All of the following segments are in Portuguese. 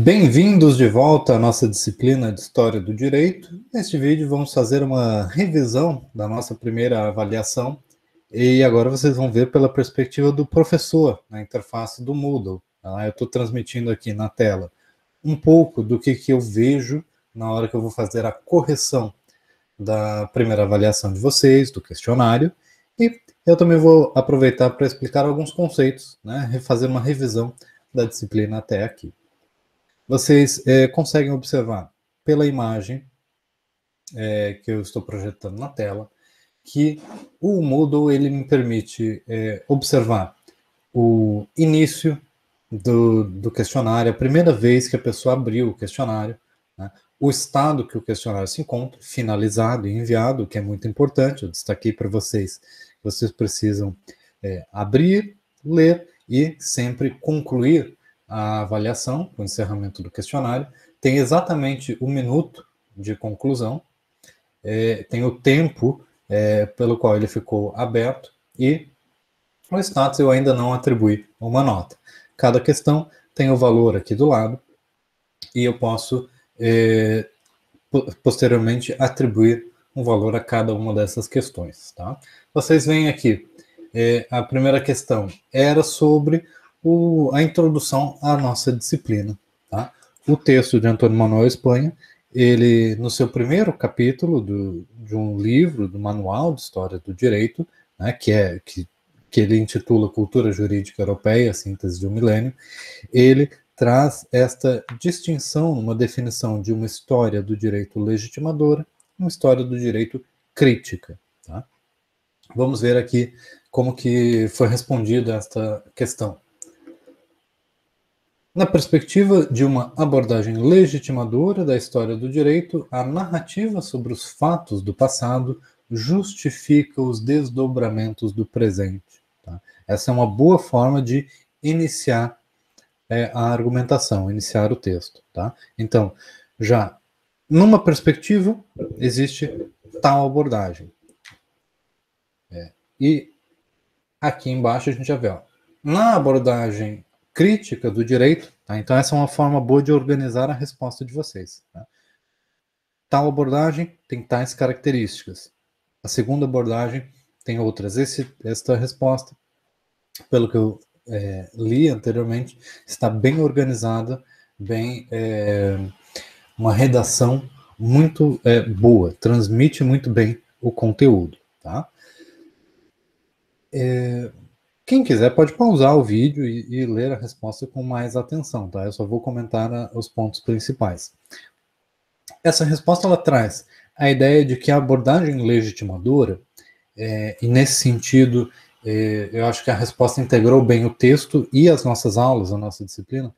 Bem-vindos de volta à nossa disciplina de História do Direito. Neste vídeo vamos fazer uma revisão da nossa primeira avaliação e agora vocês vão ver pela perspectiva do professor na interface do Moodle. Eu estou transmitindo aqui na tela um pouco do que eu vejo na hora que eu vou fazer a correção da primeira avaliação de vocês, do questionário, e eu também vou aproveitar para explicar alguns conceitos, fazer uma revisão da disciplina até aqui. Vocês conseguem observar pela imagem que eu estou projetando na tela que o Moodle ele me permite observar o início do questionário, a primeira vez que a pessoa abriu o questionário, né, o estado que o questionário se encontra, finalizado e enviado, que é muito importante. Eu destaquei para vocês que vocês precisam abrir, ler e sempre concluir a avaliação, o encerramento do questionário. Tem exatamente 1 minuto de conclusão, tem o tempo pelo qual ele ficou aberto e o status eu ainda não atribuí uma nota. Cada questão tem o valor aqui do lado e eu posso posteriormente atribuir um valor a cada uma dessas questões. Tá? Vocês veem aqui, a primeira questão era sobre a introdução à nossa disciplina. Tá? O texto de Antônio Manuel Espanha, ele, no seu primeiro capítulo de um livro, do Manual de História do Direito, né, que ele intitula Cultura Jurídica Europeia, Síntese de um Milênio, ele traz esta distinção numa definição de uma história do direito legitimadora e uma história do direito crítica. Tá? Vamos ver aqui como que foi respondida esta questão. Na perspectiva de uma abordagem legitimadora da história do direito, a narrativa sobre os fatos do passado justifica os desdobramentos do presente. Tá? Essa é uma boa forma de iniciar a argumentação, iniciar o texto. Tá? Então, já numa perspectiva, existe tal abordagem. E aqui embaixo a gente já vê, ó, na abordagem crítica do direito, tá? Então essa é uma forma boa de organizar a resposta de vocês. Tá? Tal abordagem tem tais características. A segunda abordagem tem outras. Esta resposta, pelo que eu li anteriormente, está bem organizada, bem uma redação muito boa, transmite muito bem o conteúdo. Tá? Quem quiser pode pausar o vídeo e ler a resposta com mais atenção, tá? Eu só vou comentar os pontos principais. Essa resposta ela traz a ideia de que a abordagem legitimadora, e nesse sentido, eu acho que a resposta integrou bem o texto e as nossas aulas, a nossa disciplina,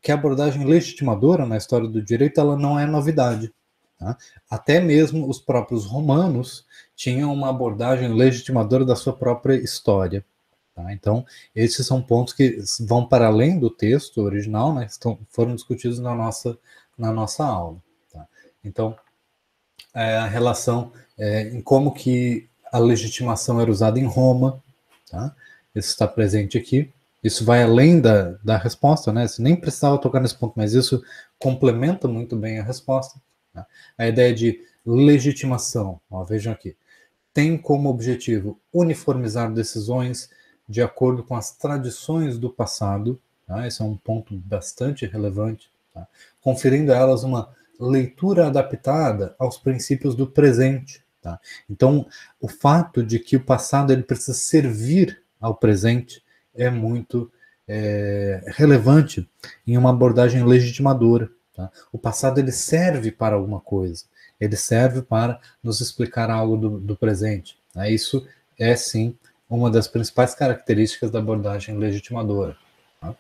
que a abordagem legitimadora na história do direito ela não é novidade. Tá? Até mesmo os próprios romanos tinham uma abordagem legitimadora da sua própria história. Tá? Então, esses são pontos que vão para além do texto original, né, foram discutidos na nossa aula. Tá? Então, a relação em como que a legitimação era usada em Roma, tá? Isso está presente aqui. Isso vai além da resposta, né? Você nem precisava tocar nesse ponto, mas isso complementa muito bem a resposta. Tá? A ideia de legitimação, ó, vejam aqui, tem como objetivo uniformizar decisões de acordo com as tradições do passado, tá? Esse é um ponto bastante relevante, tá? Conferindo a elas uma leitura adaptada aos princípios do presente. Tá? Então, o fato de que o passado ele precisa servir ao presente é muito relevante em uma abordagem legitimadora. Tá? O passado ele serve para alguma coisa, ele serve para nos explicar algo do presente. Tá? Isso é, sim, uma das principais características da abordagem legitimadora. Tá?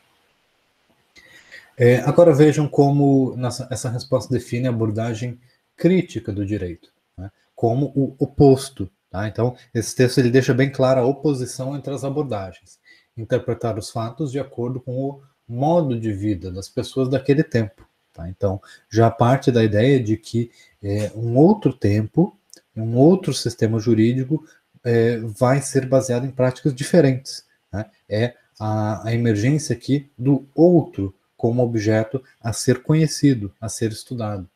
Agora vejam como essa resposta define a abordagem crítica do direito, né? Como o oposto. Tá? Então, esse texto ele deixa bem clara a oposição entre as abordagens. Interpretar os fatos de acordo com o modo de vida das pessoas daquele tempo. Tá? Então, já parte da ideia de que um outro tempo, um outro sistema jurídico vai ser baseado em práticas diferentes. Né? É a emergência aqui do outro como objeto a ser conhecido, a ser estudado.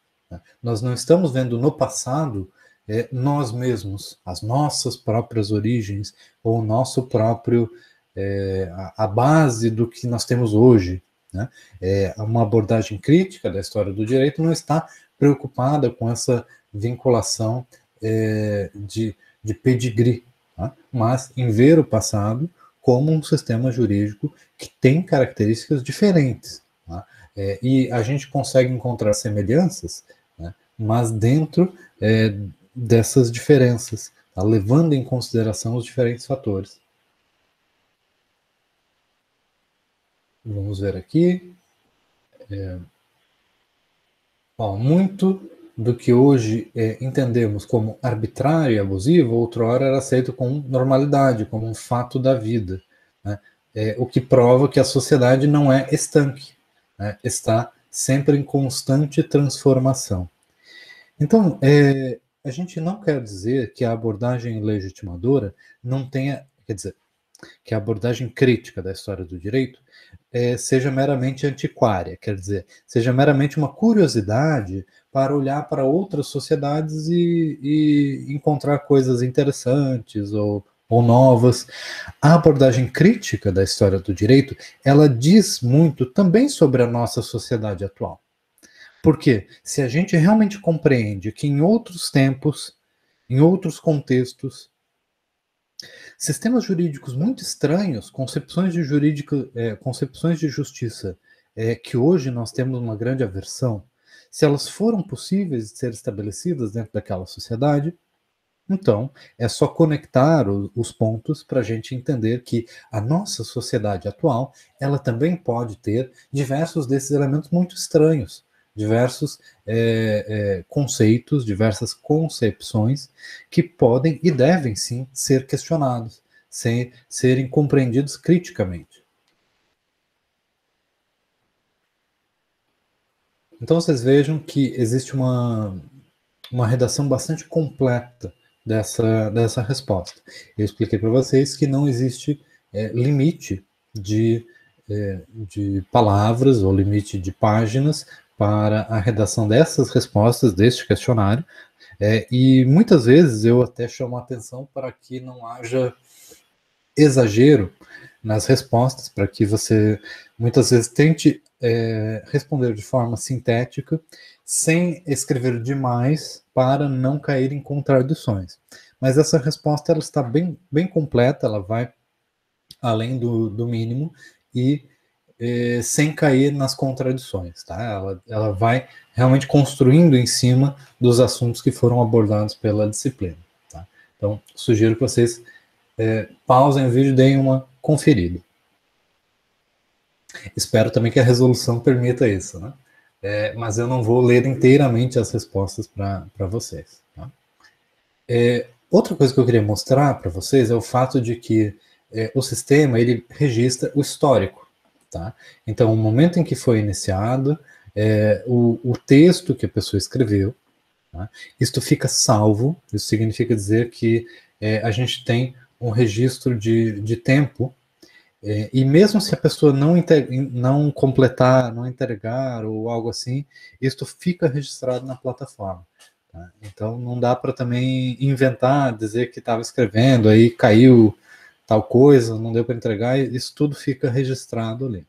Nós não estamos vendo no passado nós mesmos, as nossas próprias origens, ou o nosso próprio, a base do que nós temos hoje. Né? Uma abordagem crítica da história do direito não está preocupada com essa vinculação de pedigree, tá? Mas em ver o passado como um sistema jurídico que tem características diferentes. Tá? E a gente consegue encontrar semelhanças, né? Mas dentro dessas diferenças, tá? Levando em consideração os diferentes fatores. Vamos ver aqui. Muito do que hoje entendemos como arbitrário e abusivo, outrora era aceito com normalidade, como um fato da vida. Né? O que prova que a sociedade não é estanque, né? Está sempre em constante transformação. Então, a gente não quer dizer que a abordagem legitimadora não tenha, quer dizer, que a abordagem crítica da história do direito seja meramente antiquária, quer dizer, seja meramente uma curiosidade para olhar para outras sociedades e encontrar coisas interessantes ou novas. A abordagem crítica da história do direito, ela diz muito também sobre a nossa sociedade atual. Porque se a gente realmente compreende que em outros tempos, em outros contextos, sistemas jurídicos muito estranhos, concepções de justiça que hoje nós temos uma grande aversão, se elas foram possíveis de ser estabelecidas dentro daquela sociedade, então é só conectar os pontos para a gente entender que a nossa sociedade atual, ela também pode ter diversos desses elementos muito estranhos, diversos conceitos, diversas concepções que podem e devem sim ser questionados, serem compreendidos criticamente. Então vocês vejam que existe uma redação bastante completa dessa resposta. Eu expliquei para vocês que não existe limite de palavras ou limite de páginas para a redação dessas respostas, deste questionário, e muitas vezes eu até chamo a atenção para que não haja exagero nas respostas, para que você muitas vezes tente responder de forma sintética, sem escrever demais, para não cair em contradições. Mas essa resposta ela está bem, bem completa, ela vai além do mínimo e sem cair nas contradições, tá? Ela vai realmente construindo em cima dos assuntos que foram abordados pela disciplina, tá? Então, sugiro que vocês pausem o vídeo e deem uma conferida. Espero também que a resolução permita isso, né? Mas eu não vou ler inteiramente as respostas para vocês. Tá? Outra coisa que eu queria mostrar para vocês é o fato de que o sistema ele registra o histórico. Tá? Então, o momento em que foi iniciado, o texto que a pessoa escreveu, tá? Isto fica salvo, isso significa dizer que a gente tem um registro de tempo, e mesmo se a pessoa não completar, não entregar ou algo assim, isto fica registrado na plataforma. Tá? Então não dá para também inventar, dizer que estava escrevendo, aí caiu tal coisa, não deu para entregar, isso tudo fica registrado ali.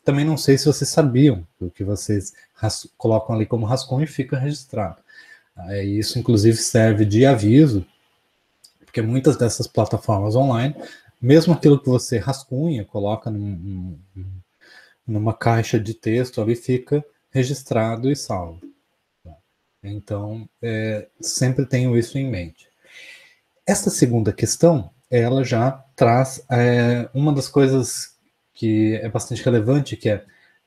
Também não sei se vocês sabiam que o que vocês colocam ali como rascunho fica registrado. Isso inclusive serve de aviso, porque muitas dessas plataformas online, mesmo aquilo que você rascunha, coloca numa caixa de texto, ali fica registrado e salvo. Então, sempre tenho isso em mente. Esta segunda questão, ela já traz uma das coisas que é bastante relevante, que é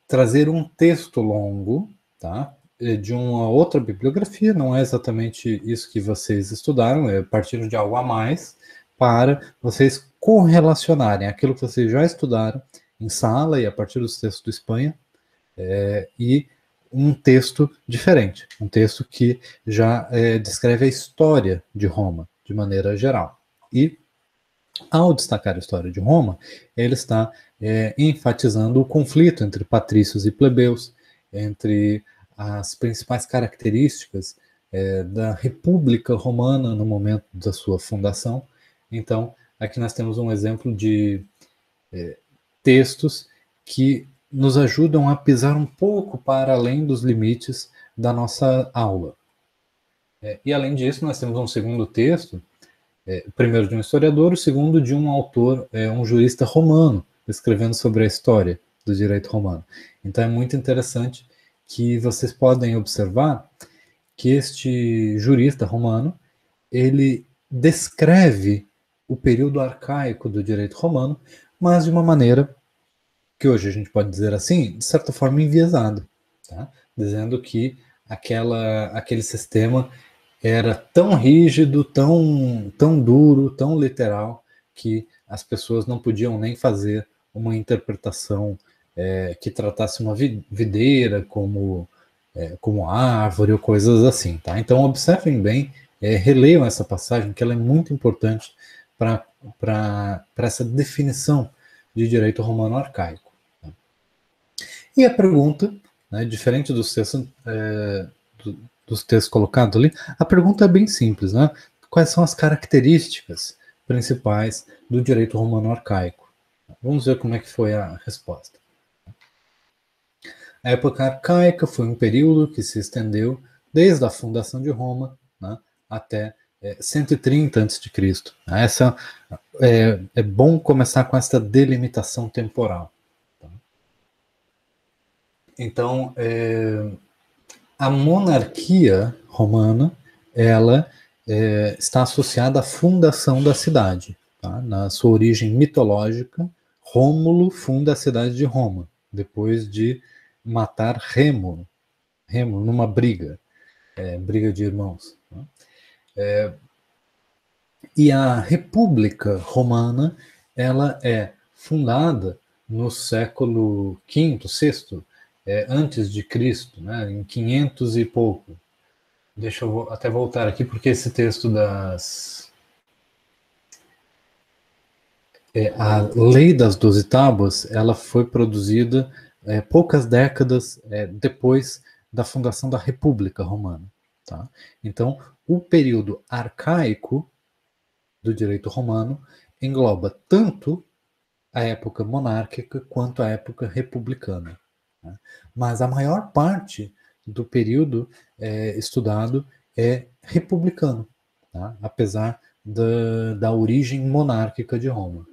trazer um texto longo, tá? De uma outra bibliografia, não é exatamente isso que vocês estudaram, é partindo de algo a mais, para vocês correlacionarem aquilo que vocês já estudaram em sala e a partir dos textos do Espanha, e um texto diferente, um texto que já descreve a história de Roma, de maneira geral. E Ao destacar a história de Roma, ele está enfatizando o conflito entre patrícios e plebeus, entre as principais características da República Romana no momento da sua fundação. Então, aqui nós temos um exemplo de textos que nos ajudam a pisar um pouco para além dos limites da nossa aula. E além disso, nós temos um segundo texto, o primeiro de um historiador, o segundo de um autor, um jurista romano, escrevendo sobre a história do direito romano. Então é muito interessante que vocês podem observar que este jurista romano, ele descreve o período arcaico do direito romano, mas de uma maneira que hoje a gente pode dizer assim, de certa forma enviesada, tá? Dizendo que aquele sistema era tão rígido, tão duro, tão literal, que as pessoas não podiam nem fazer uma interpretação que tratasse uma videira como árvore ou coisas assim. Tá? Então, observem bem, releiam essa passagem, que ela é muito importante para essa definição de direito romano arcaico. Tá? E a pergunta, né, diferente dos textos colocados ali, a pergunta é bem simples, né? Quais são as características principais do direito romano arcaico? Vamos ver como é que foi a resposta. A época arcaica foi um período que se estendeu desde a fundação de Roma, né, até 130 a.C. Essa é bom começar com essa delimitação temporal. Tá? Então, a monarquia romana, ela está associada à fundação da cidade. Tá? Na sua origem mitológica, Rômulo funda a cidade de Roma, depois de matar Remo numa briga de irmãos. Tá? E a República Romana, ela é fundada no século V, VI, antes de Cristo, né, em 500 e pouco. Deixa eu até voltar aqui, porque esse texto a Lei das 12 Tábuas, ela foi produzida poucas décadas depois da fundação da República Romana. Tá? Então, o período arcaico do direito romano engloba tanto a época monárquica quanto a época republicana. Né? Mas a maior parte do período estudado é republicano, tá? Apesar da origem monárquica de Roma.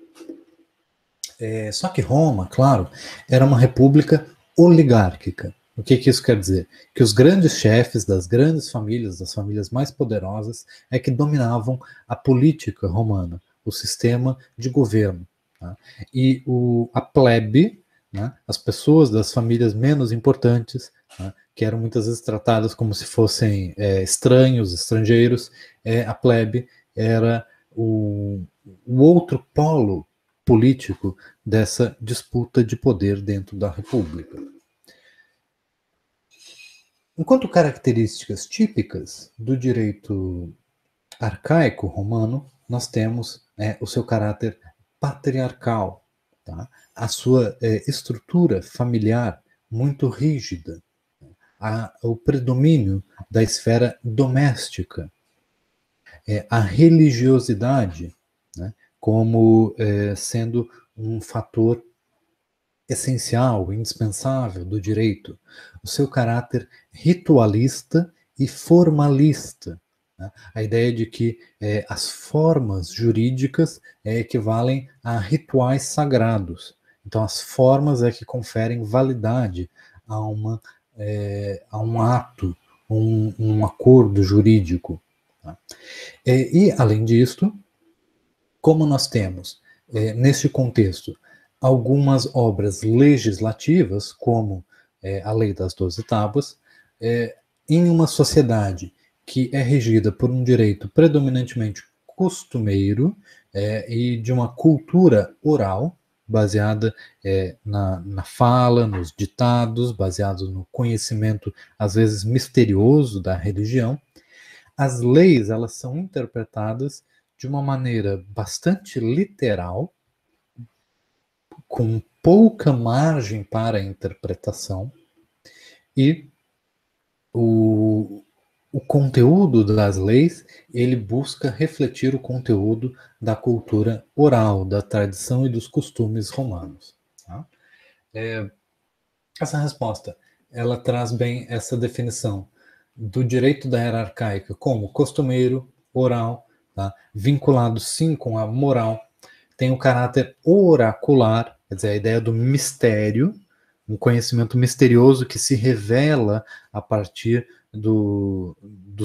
Só que Roma, claro, era uma república oligárquica. O que isso quer dizer? Que os grandes chefes das grandes famílias, das famílias mais poderosas, que dominavam a política romana, o sistema de governo. Tá? E a plebe, né, as pessoas das famílias menos importantes, né, que eram muitas vezes tratadas como se fossem estranhos, estrangeiros, a plebe era o outro polo político dessa disputa de poder dentro da República. Enquanto características típicas do direito arcaico romano, nós temos o seu caráter patriarcal, tá? A sua estrutura familiar muito rígida, o predomínio da esfera doméstica, a religiosidade, né, como sendo um fator essencial, indispensável do direito, o seu caráter ritualista e formalista. Né? A ideia de que as formas jurídicas equivalem a rituais sagrados. Então, as formas que conferem validade a um ato, um acordo jurídico. Tá? E, além disso, como nós temos, neste contexto, algumas obras legislativas, como a Lei das 12 Tábuas, em uma sociedade que é regida por um direito predominantemente costumeiro e de uma cultura oral, baseada na fala, nos ditados, baseados no conhecimento, às vezes misterioso, da religião, as leis elas são interpretadas de uma maneira bastante literal, com pouca margem para interpretação, e o conteúdo das leis, ele busca refletir o conteúdo da cultura oral, da tradição e dos costumes romanos. Tá? Essa resposta, ela traz bem essa definição do direito da era arcaica como costumeiro, oral, tá? Vinculado sim com a moral, tem o caráter oracular, quer dizer, a ideia do mistério, um conhecimento misterioso que se revela a partir do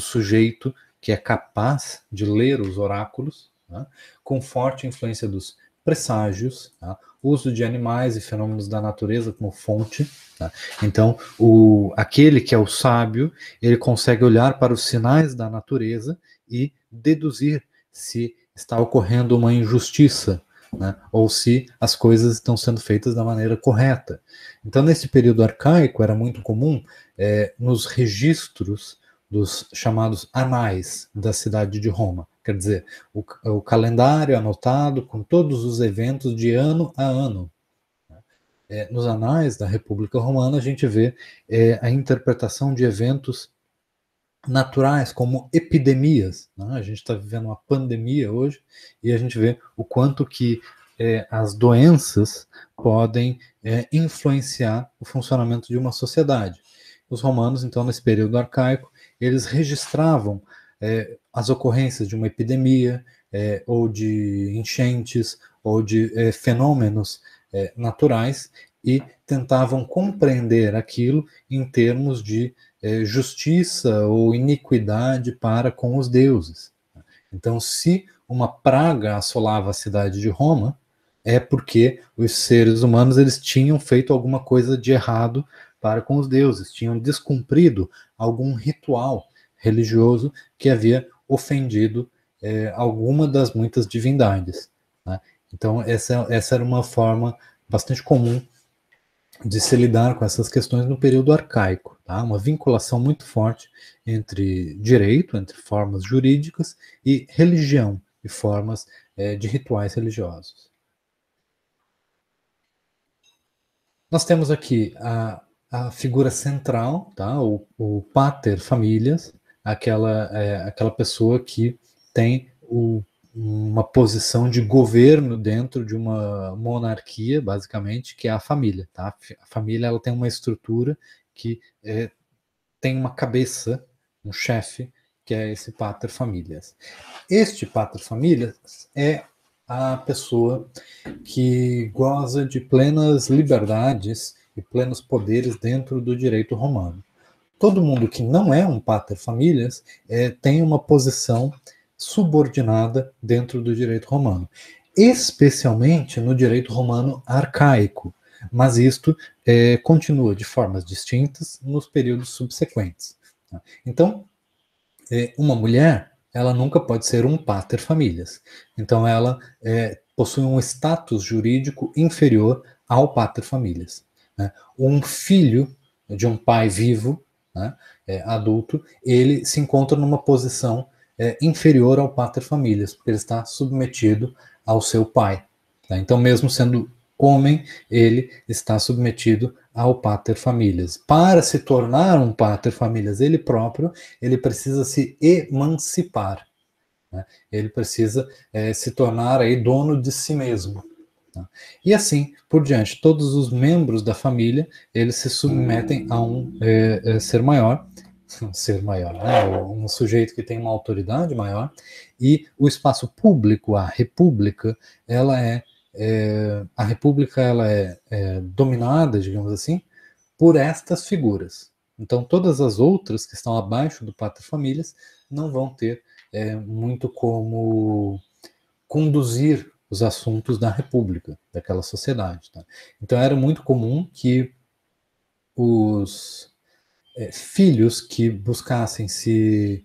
sujeito que é capaz de ler os oráculos, tá? Com forte influência dos presságios, tá? Uso de animais e fenômenos da natureza como fonte. Tá? Então, aquele que é o sábio, ele consegue olhar para os sinais da natureza e deduzir se está ocorrendo uma injustiça, né? Ou se as coisas estão sendo feitas da maneira correta. Então, nesse período arcaico, era muito comum nos registros dos chamados anais da cidade de Roma, quer dizer, o calendário anotado com todos os eventos de ano a ano. Nos anais da República Romana, a gente vê a interpretação de eventos naturais, como epidemias. Né? A gente está vivendo uma pandemia hoje e a gente vê o quanto que as doenças podem influenciar o funcionamento de uma sociedade. Os romanos, então, nesse período arcaico, eles registravam as ocorrências de uma epidemia, ou de enchentes, ou de fenômenos naturais, e tentavam compreender aquilo em termos de justiça ou iniquidade para com os deuses. Então, se uma praga assolava a cidade de Roma, é porque os seres humanos eles tinham feito alguma coisa de errado para com os deuses, tinham descumprido algum ritual religioso que havia ofendido alguma das muitas divindades. Né? Então, essa era uma forma bastante comum de se lidar com essas questões no período arcaico. Tá? Uma vinculação muito forte entre direito, entre formas jurídicas, e religião, e formas de rituais religiosos. Nós temos aqui a figura central, tá? o pater familias, aquela pessoa que tem uma posição de governo dentro de uma monarquia, basicamente, que é a família. Tá? A família ela tem uma estrutura que tem uma cabeça, um chefe, que é esse pater familias. Este pater familias é a pessoa que goza de plenas liberdades e plenos poderes dentro do direito romano. Todo mundo que não é um pater familias tem uma posição subordinada dentro do direito romano, especialmente no direito romano arcaico, mas isto continua de formas distintas nos períodos subsequentes. Então, uma mulher, ela nunca pode ser um pater familias. Então, ela possui um status jurídico inferior ao pater familias. Né? Um filho de um pai vivo, né, adulto, ele se encontra numa posição inferior ao pater familias, porque ele está submetido ao seu pai. Tá? Então, mesmo sendo homem, ele está submetido ao pater familias. Para se tornar um pater familias ele próprio, ele precisa se emancipar. Né? Ele precisa se tornar aí dono de si mesmo. Tá? E assim por diante, todos os membros da família, eles se submetem a um ser maior, né? Um sujeito que tem uma autoridade maior, e o espaço público, a república, a república ela é dominada, digamos assim, por estas figuras. Então, todas as outras que estão abaixo do pater familias não vão ter muito como conduzir os assuntos da república, daquela sociedade. Tá? Então, era muito comum que os filhos que buscassem se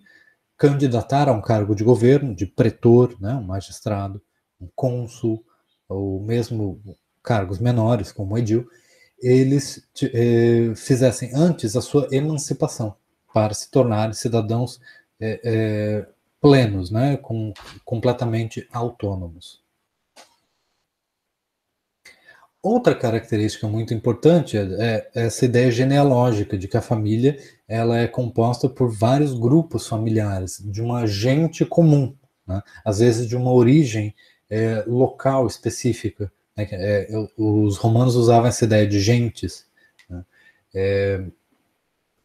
candidatar a um cargo de governo, de pretor, né, um magistrado, um cônsul, ou mesmo cargos menores, como edil, eles fizessem antes a sua emancipação para se tornarem cidadãos plenos, né, completamente autônomos. Outra característica muito importante é essa ideia genealógica de que a família ela é composta por vários grupos familiares, de uma gente comum, né? Às vezes de uma origem local específica. Né? Os romanos usavam essa ideia de gentes. Né?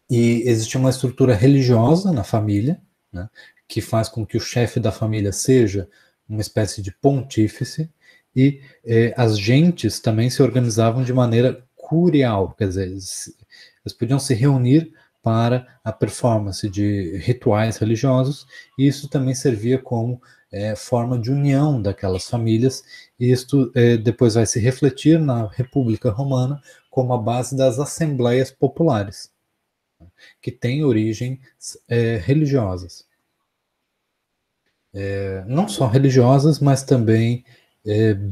E existia uma estrutura religiosa na família, né? Que faz com que o chefe da família seja uma espécie de pontífice, e as gentes também se organizavam de maneira curial, quer dizer, eles podiam se reunir para a performance de rituais religiosos, e isso também servia como forma de união daquelas famílias, e isto depois vai se refletir na República Romana como a base das assembleias populares, que têm origens religiosas. Não só religiosas, mas também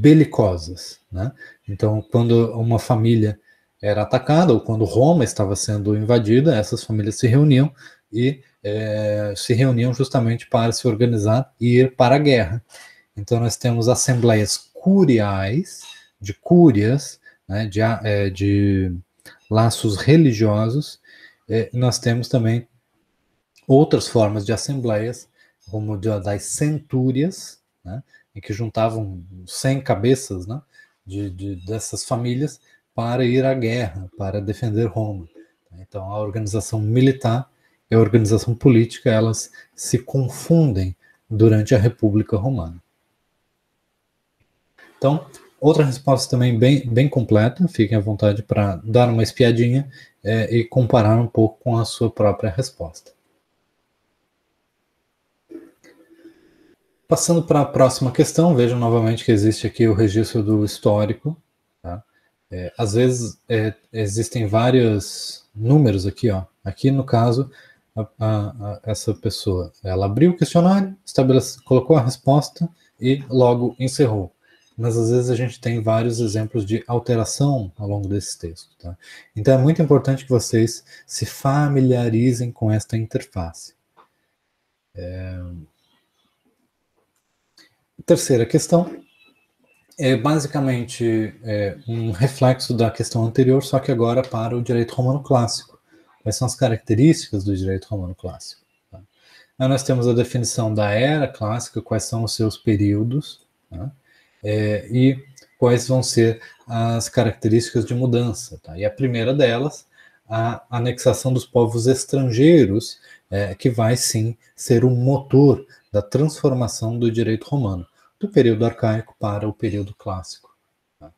belicosas. Né? Então, quando uma família era atacada, ou quando Roma estava sendo invadida, essas famílias se reuniam e se reuniam justamente para se organizar e ir para a guerra. Então, nós temos assembleias curiais, de cúrias, né, de laços religiosos. Nós temos também outras formas de assembleias, como das centúrias, né, em que juntavam 100 cabeças, né, dessas famílias para ir à guerra, para defender Roma. Então, a organização militar e a organização política, elas se confundem durante a República Romana. Então, outra resposta também bem completa, fiquem à vontade para dar uma espiadinha e comparar um pouco com a sua própria resposta. Passando para a próxima questão, vejam novamente que existe aqui o registro do histórico. Tá? Às vezes existem vários números aqui. Ó. Aqui, no caso, essa pessoa ela abriu o questionário, colocou a resposta e logo encerrou. Mas às vezes a gente tem vários exemplos de alteração ao longo desse texto. Tá? Então é muito importante que vocês se familiarizem com esta interface. Terceira questão é basicamente um reflexo da questão anterior, só que agora para o direito romano clássico. Quais são as características do direito romano clássico? Tá? Aí nós temos a definição da era clássica, quais são os seus períodos, tá? E quais vão ser as características de mudança. Tá? E a primeira delas, a anexação dos povos estrangeiros, que vai sim ser um motor da transformação do direito romano, do período arcaico para o período clássico. Tá?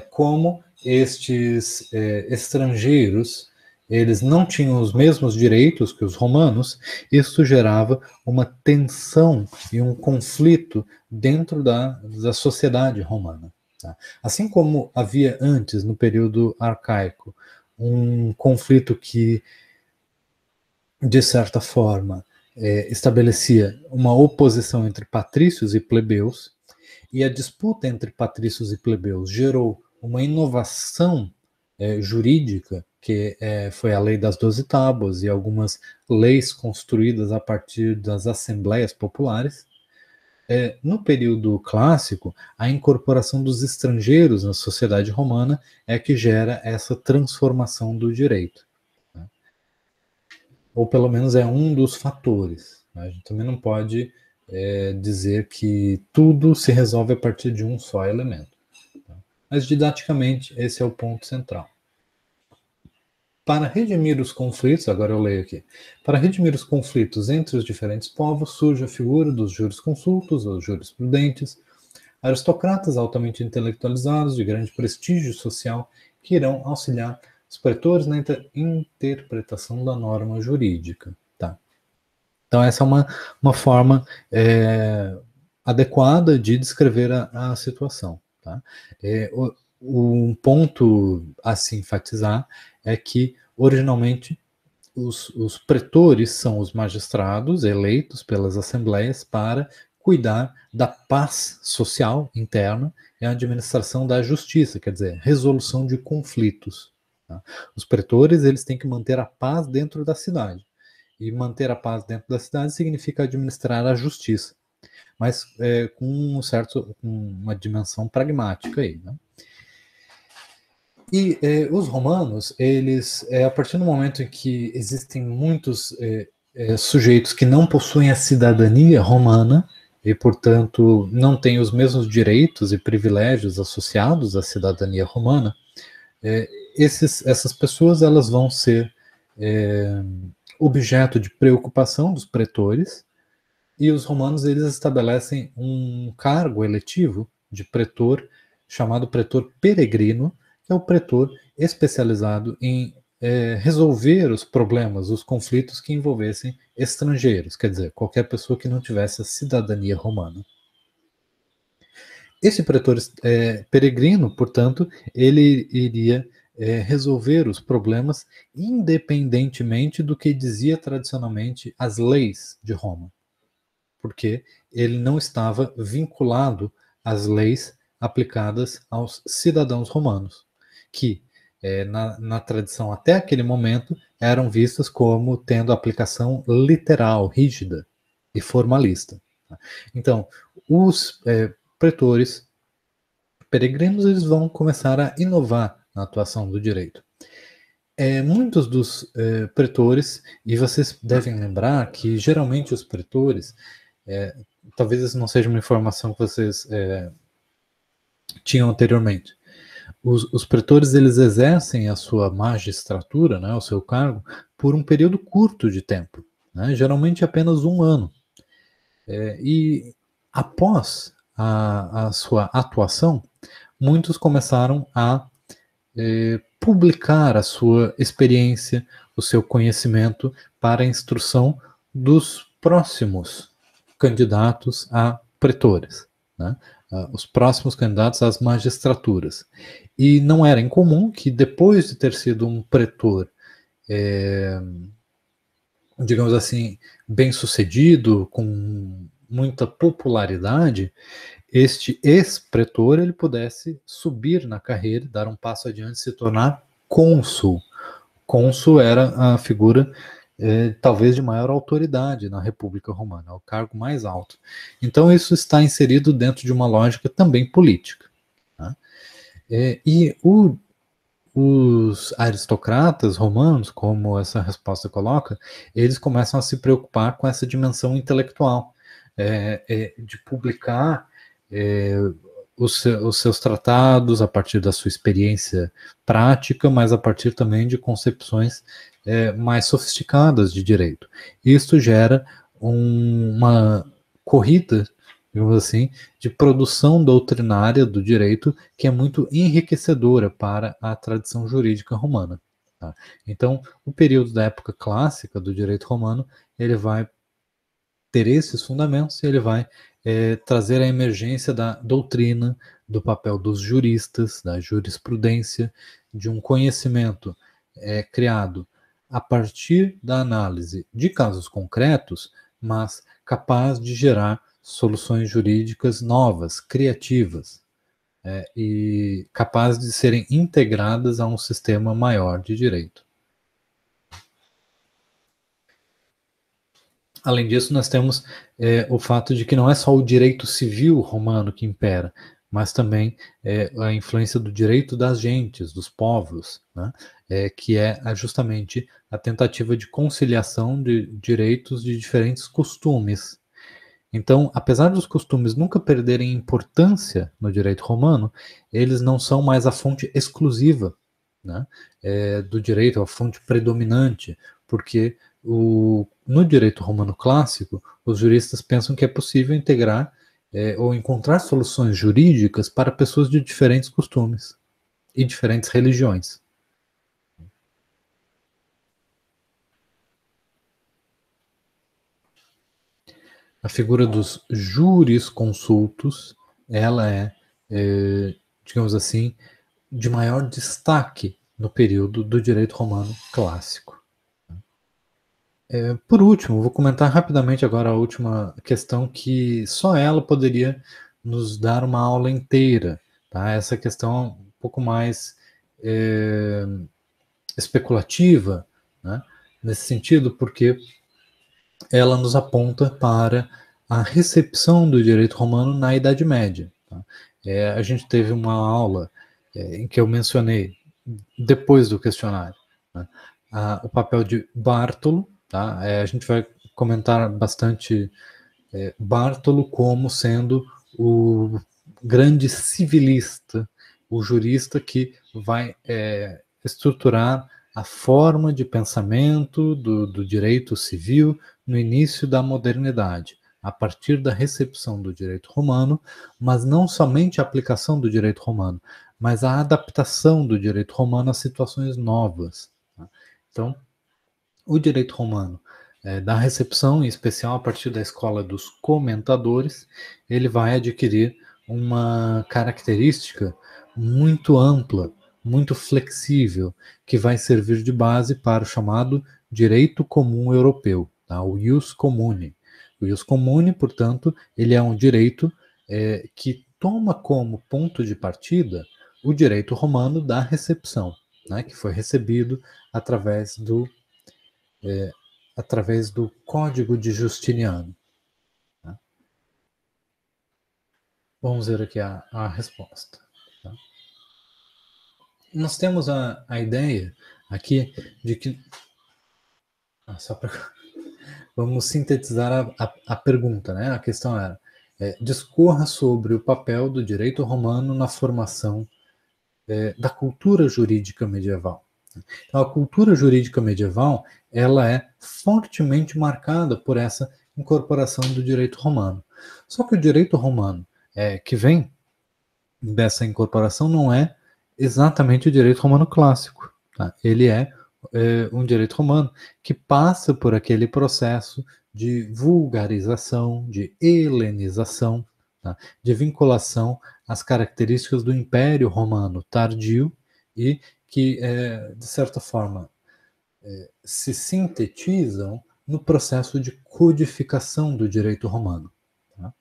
Como estes estrangeiros, eles não tinham os mesmos direitos que os romanos, isso gerava uma tensão e um conflito dentro da sociedade romana. Tá? Assim como havia antes, no período arcaico, um conflito que, de certa forma, estabelecia uma oposição entre patrícios e plebeus, e a disputa entre patrícios e plebeus gerou uma inovação jurídica, que foi a lei das 12 tábuas e algumas leis construídas a partir das assembleias populares. No período clássico, a incorporação dos estrangeiros na sociedade romana é que gera essa transformação do direito. Né? Ou pelo menos é um dos fatores. Né? A gente também não pode dizer que tudo se resolve a partir de um só elemento. Tá? Mas didaticamente, esse é o ponto central. Para redimir os conflitos, agora eu leio aqui, para redimir os conflitos entre os diferentes povos, surge a figura dos jurisconsultos, ou jurisprudentes, aristocratas altamente intelectualizados, de grande prestígio social, que irão auxiliar os pretores na interpretação da norma jurídica. Tá? Então essa é uma forma adequada de descrever a situação. Tá? Um ponto a se enfatizar é que, originalmente, os pretores são os magistrados eleitos pelas assembleias para cuidar da paz social interna e a administração da justiça, quer dizer, resolução de conflitos. Tá? Os pretores eles têm que manter a paz dentro da cidade. E manter a paz dentro da cidade significa administrar a justiça, mas com uma dimensão pragmática aí, né? E os romanos, eles, a partir do momento em que existem muitos sujeitos que não possuem a cidadania romana e, portanto, não têm os mesmos direitos e privilégios associados à cidadania romana, essas pessoas elas vão ser objeto de preocupação dos pretores, e os romanos eles estabelecem um cargo eletivo de pretor chamado pretor peregrino, que é o pretor especializado em resolver os problemas, os conflitos que envolvessem estrangeiros, quer dizer, qualquer pessoa que não tivesse a cidadania romana. Esse pretor peregrino, portanto, ele iria resolver os problemas independentemente do que dizia tradicionalmente as leis de Roma, porque ele não estava vinculado às leis aplicadas aos cidadãos romanos, que na tradição até aquele momento eram vistas como tendo aplicação literal, rígida e formalista. Então, os pretores peregrinos eles vão começar a inovar na atuação do direito. Muitos dos pretores, e vocês devem lembrar que geralmente os pretores, talvez isso não seja uma informação que vocês tinham anteriormente, os pretores eles exercem a sua magistratura, né, o seu cargo, por um período curto de tempo, né, geralmente apenas 1 ano. E após a sua atuação, muitos começaram a publicar a sua experiência, o seu conhecimento para a instrução dos próximos candidatos a pretores, né? Os próximos candidatos às magistraturas. E não era incomum que depois de ter sido um pretor, digamos assim, bem sucedido, com muita popularidade, este ex-pretor ele pudesse subir na carreira, dar um passo adiante e se tornar cônsul. Cônsul era a figura talvez de maior autoridade na República Romana, o cargo mais alto. Então isso está inserido dentro de uma lógica também política. Tá? E os aristocratas romanos, como essa resposta coloca, eles começam a se preocupar com essa dimensão intelectual, de publicar os seus tratados a partir da sua experiência prática, mas a partir também de concepções mais sofisticadas de direito. Isso gera uma corrida, digamos assim, de produção doutrinária do direito que é muito enriquecedora para a tradição jurídica romana. Tá? Então, o período da época clássica do direito romano, ele vai ter esses fundamentos e ele vai trazer a emergência da doutrina, do papel dos juristas, da jurisprudência, de um conhecimento criado a partir da análise de casos concretos, mas capaz de gerar soluções jurídicas novas, criativas, e capazes de serem integradas a um sistema maior de direito. Além disso, nós temos o fato de que não é só o direito civil romano que impera, mas também a influência do direito das gentes, dos povos, né? Que é justamente a tentativa de conciliação de direitos de diferentes costumes. Então, apesar dos costumes nunca perderem importância no direito romano, eles não são mais a fonte exclusiva, né, do direito, a fonte predominante, porque no direito romano clássico, os juristas pensam que é possível integrar ou encontrar soluções jurídicas para pessoas de diferentes costumes e diferentes religiões. A figura dos jurisconsultos, ela digamos assim, de maior destaque no período do direito romano clássico. Por último, vou comentar rapidamente agora a última questão que só ela poderia nos dar uma aula inteira. Tá? Essa questão é um pouco mais especulativa, né? Nesse sentido, porque ela nos aponta para a recepção do direito romano na Idade Média. Tá? A gente teve uma aula em que eu mencionei, depois do questionário, né, o papel de Bartolo. Tá? A gente vai comentar bastante Bartolo como sendo o grande civilista, o jurista que vai estruturar a forma de pensamento do direito civil no início da modernidade, a partir da recepção do direito romano, mas não somente a aplicação do direito romano, mas a adaptação do direito romano a situações novas. Tá? Então, o direito romano, da recepção, em especial a partir da escola dos comentadores, ele vai adquirir uma característica muito ampla, muito flexível, que vai servir de base para o chamado direito comum europeu, tá? O ius comune. O ius comune, portanto, ele é um direito que toma como ponto de partida o direito romano da recepção, né, que foi recebido através do Código de Justiniano. Tá? Vamos ver aqui a resposta. Tá? Nós temos a ideia aqui de que. Vamos sintetizar a pergunta, né? A questão era: discorra sobre o papel do direito romano na formação da cultura jurídica medieval. Então, a cultura jurídica medieval ela é fortemente marcada por essa incorporação do direito romano. Só que o direito romano que vem dessa incorporação não é exatamente o direito romano clássico. Tá? Ele é um direito romano que passa por aquele processo de vulgarização, de helenização, tá? De vinculação às características do Império Romano tardio e que, de certa forma, se sintetizam no processo de codificação do direito romano. Tá?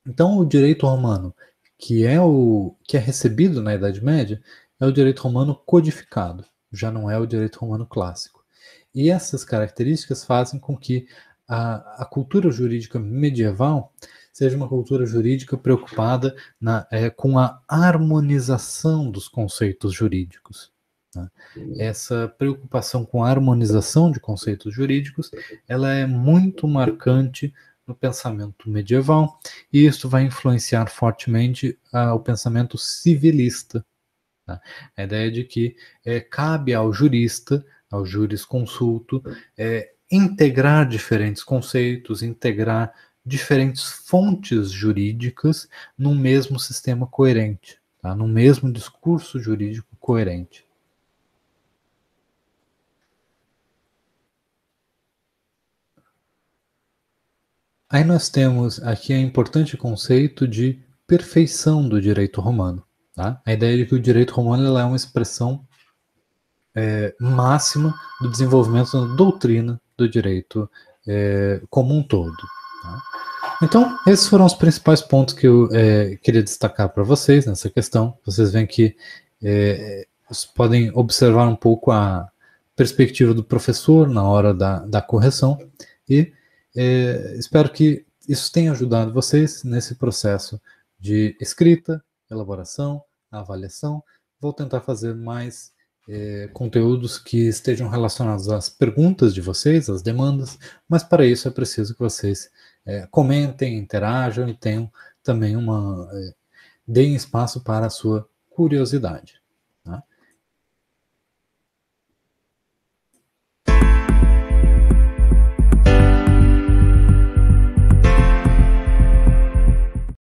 Então, o direito romano, que é recebido na Idade Média, é o direito romano codificado, já não é o direito romano clássico. E essas características fazem com que a cultura jurídica medieval seja uma cultura jurídica preocupada com a harmonização dos conceitos jurídicos. Né? Essa preocupação com a harmonização de conceitos jurídicos, ela é muito marcante no pensamento medieval, e isso vai influenciar fortemente o pensamento civilista. Tá? A ideia de que cabe ao jurista, ao jurisconsulto, integrar diferentes conceitos, integrar diferentes fontes jurídicas num mesmo sistema coerente, tá? Num mesmo discurso jurídico coerente. Aí nós temos aqui o importante conceito de perfeição do direito romano. Tá? A ideia de que o direito romano é uma expressão máxima do desenvolvimento da doutrina do direito como um todo. Tá? Então, esses foram os principais pontos que eu queria destacar para vocês nessa questão. Vocês veem que vocês podem observar um pouco a perspectiva do professor na hora da correção e espero que isso tenha ajudado vocês nesse processo de escrita, elaboração, avaliação. Vou tentar fazer mais conteúdos que estejam relacionados às perguntas de vocês, às demandas, mas para isso é preciso que vocês comentem, interajam e tenham também deem espaço para a sua curiosidade.